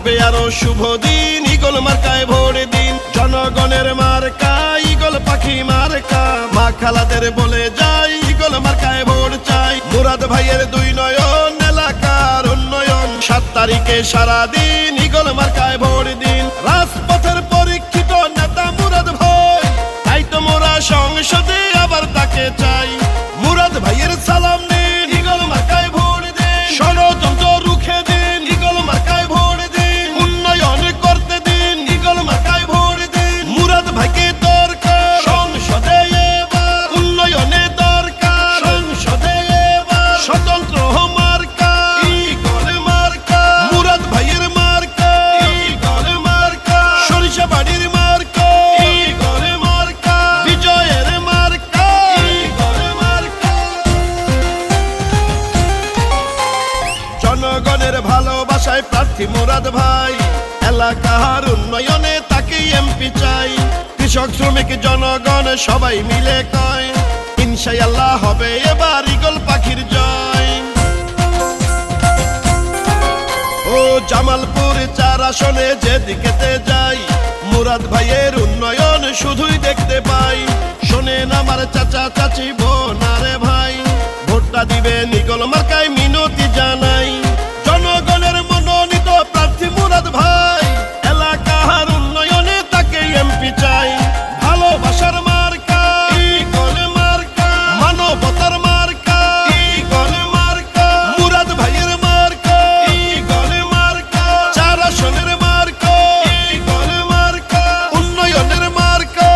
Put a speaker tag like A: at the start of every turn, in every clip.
A: আসবে আরো শুভ দিন, ঈগল মার্কায় ভোট দিন। জনগণের মার্কা ঈগল পাখি মার্কা, মা খালাদের বলে যাই ঈগল মার্কায় ভোট চাই। মুরাদ ভাইয়ের দুই নয়ন, এলাকার উন্নয়ন। 7 তারিখে সারাদিন ঈগল মার্কায় ভোট দিন। রাজপথের পরীক্ষিত নেতা মুরাদ ভাই, তাই তো মোরা সংসদে আবার তাকে চাই। মুরাদ ভাইয়ের সালাম নিন, ঈগল মার্কায় ভোট দিন। ষড়যন্ত্র রুখে দিন, ঈগল মার্কায় ভোট দিন। উন্নয়ন করতে দিন, ঈগল মার্কায় ভোট দিন। মুরাদ ভাইকে দরকার সংসদে এবার, উন্নয়নে দরকার সংসদে এবার। স্বতন্ত্র মার্কা ঈগল মার্কা, মুরাদ ভাইয়ের মার্কা ঈগল মার্কা। সরিষাবাড়ির মার্কা ঈগল মার্কা, বিজয়ের মার্কা ঈগল মার্কা। জনগণের ভালোবাসায় প্রার্থী মুরাদ ভাই, এলাকার উন্নয়নে তাকে এমপি চাই। কৃষক শ্রমিক জনগণ সবাই মিলে কয়, ইনশাআল্লাহ হবে এবার ঈগল পাখির জয়। ও জামালপুর 4 আসনে যেদিকেতে যাই, মুরাদ ভাইয়ের উন্নয়ন শুধুই দেখতে পাই। শোনেন আমার চাচা চাচি বোন আরে ভাই, ভোটটা দিবেন ঈগল মার্কায় মিনতি জানাই। জনগণের মনোনীত প্রার্থী মুরাদ ভাই, এলাকার উন্নয়নে তাকে এমপি চাই। ভালোবাসার মার্কা ঈগল মার্কা, মানবতার মার্কা ঈগল মার্কা। মুরাদ ভাইয়ের মার্কা ঈগল মার্কা, 4 আসনের মার্কা ঈগল মার্কা। উন্নয়নের মার্কা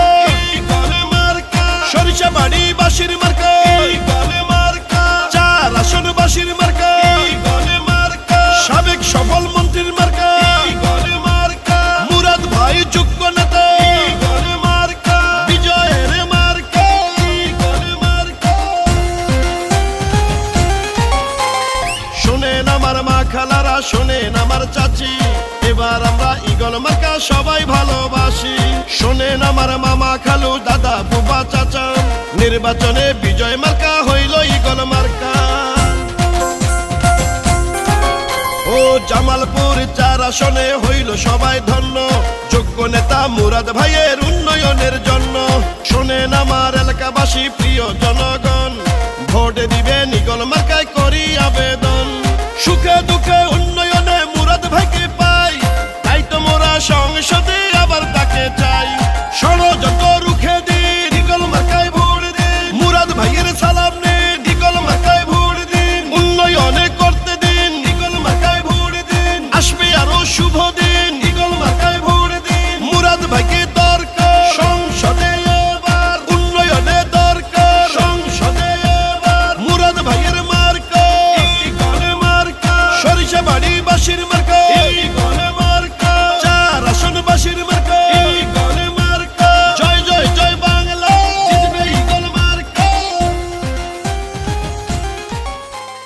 A: ঈগল মার্কা, সরিষাবাড়ি বাসির মার্কা ঈগল মার্কা। 4 আসন বাসির মার্কা ঈগল মার্কা, সাবেক সফল মন্ত্রীর মার্কা ঈগল মার্কা। মুরাদ ভাই যোগ্য নেতা ঈগল মার্কা, বিজয়ের মার্কা ঈগল মার্কা। শোনেন আমার মা খালারা, শোনেন আমার চাচি, এবার আমরা ঈগল মার্কা সবাই ভালোবাসি। শোনেন আমার মামা খালু দাদা বুবা চাচা, নির্বাচনে বিজয় মার্কা হইল ঈগল মার্কা। ও জামালপুর 4 আসনে হইল সবাই ধন্য, যোগ্য নেতা মুরাদ ভাইয়ের উন্নয়নের জন্য। শোনেন আমার এলাকাবাসী প্রিয় জনগণ, ভোট দিবেন ঈগল মার্কায় করি আবেদন। সুখে দুঃখে উন্নয়নে মুরাদ ভাইকে পাই, তাই তো মোরা সংসদে আবার তাকে চাই। ষড়যন্ত্র রুখে দিন, ঈগল মার্কায় ভোট দিন। মুরাদ ভাইয়ের সালাম নিন, ঈগল মার্কায় ভোট দিন। উন্নয়নে করতে দিন, ঈগল মার্কায় ভোট দিন। আসবে আরো শুভ দিন, ঈগল মার্কায় ভোট দিন। মুরাদ ভাইকে দরকার সংসদে এবার, উন্নয়নে দরকার সংসদে এবার। মুরাদ ভাইয়ের মার্কা ঈগল মার্কা, সরিষাবাড়ি বাসির মার্কা।